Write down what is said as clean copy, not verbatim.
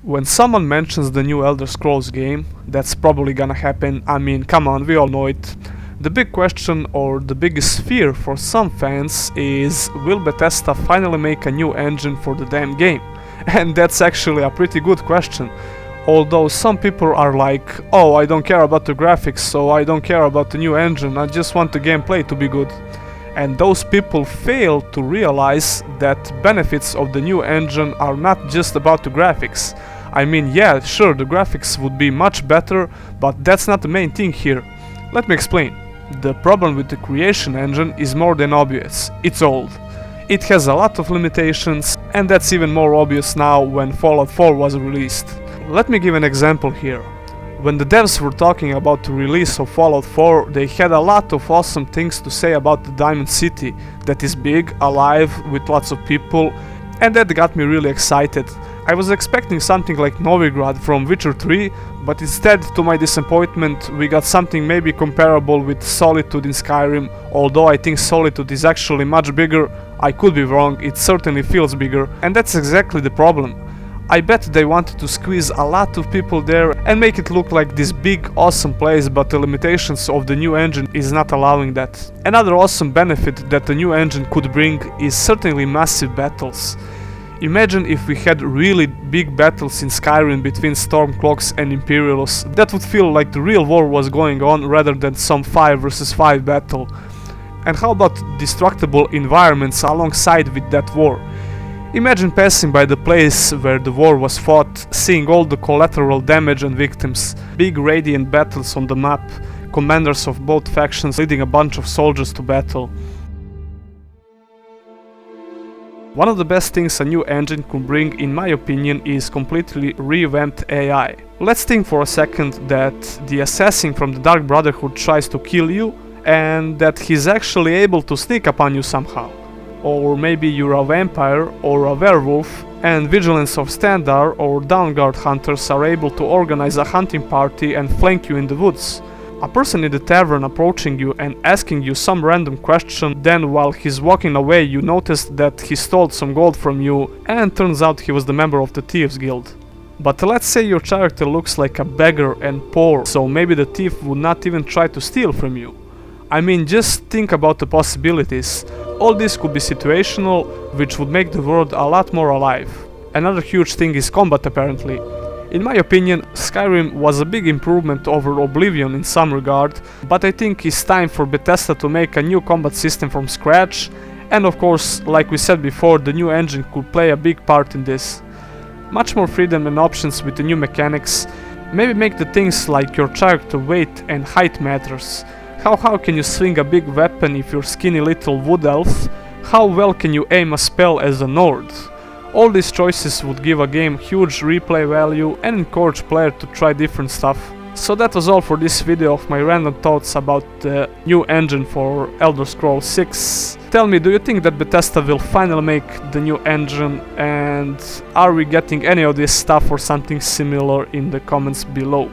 When someone mentions the new Elder Scrolls game, that's probably gonna happen, I mean, come on, we all know it. The big question, or the biggest fear for some fans, is will Bethesda finally make a new engine for the damn game? And that's actually a pretty good question. Although some people are like, oh, I don't care about the graphics, so I don't care about the new engine, I just want the gameplay to be good. And those people fail to realize that benefits of the new engine are not just about the graphics. I mean, yeah, sure, the graphics would be much better, but that's not the main thing here. Let me explain. The problem with the Creation Engine is more than obvious. It's old. It has a lot of limitations, and that's even more obvious now when Fallout 4 was released. Let me give an example here. When the devs were talking about the release of Fallout 4, they had a lot of awesome things to say about the Diamond City, that is big, alive, with lots of people, and that got me really excited. I was expecting something like Novigrad from Witcher 3, but instead, to my disappointment, we got something maybe comparable with Solitude in Skyrim, although I think Solitude is actually much bigger. I could be wrong, it certainly feels bigger, and that's exactly the problem. I bet they wanted to squeeze a lot of people there and make it look like this big awesome place, but the limitations of the new engine is not allowing that. Another awesome benefit that the new engine could bring is certainly massive battles. Imagine if we had really big battles in Skyrim between Stormcloaks and Imperials. That would feel like the real war was going on rather than some 5 versus 5 battle. And how about destructible environments alongside with that war? Imagine passing by the place where the war was fought, seeing all the collateral damage and victims, big radiant battles on the map, commanders of both factions leading a bunch of soldiers to battle. One of the best things a new engine could bring, in my opinion, is completely revamped AI. Let's think for a second that the assassin from the Dark Brotherhood tries to kill you, and that he's actually able to sneak upon you somehow. Or maybe you're a vampire or a werewolf, and Vigilance of Standar or Dawnguard hunters are able to organize a hunting party and flank you in the woods. A person in the tavern approaching you and asking you some random question, then while he's walking away you notice that he stole some gold from you, and turns out he was the member of the Thieves Guild. But let's say your character looks like a beggar and poor, so maybe the thief would not even try to steal from you. I mean, just think about the possibilities. All this could be situational, which would make the world a lot more alive. Another huge thing is combat apparently. In my opinion, Skyrim was a big improvement over Oblivion in some regard, but I think it's time for Bethesda to make a new combat system from scratch, and of course, like we said before, the new engine could play a big part in this. Much more freedom and options with the new mechanics, maybe make the things like your character weight and height matters. How can you swing a big weapon if you're skinny little wood elf? How well can you aim a spell as a Nord? All these choices would give a game huge replay value and encourage players to try different stuff. So that was all for this video of my random thoughts about the new engine for Elder Scrolls 6. Tell me, do you think that Bethesda will finally make the new engine, and are we getting any of this stuff or something similar in the comments below?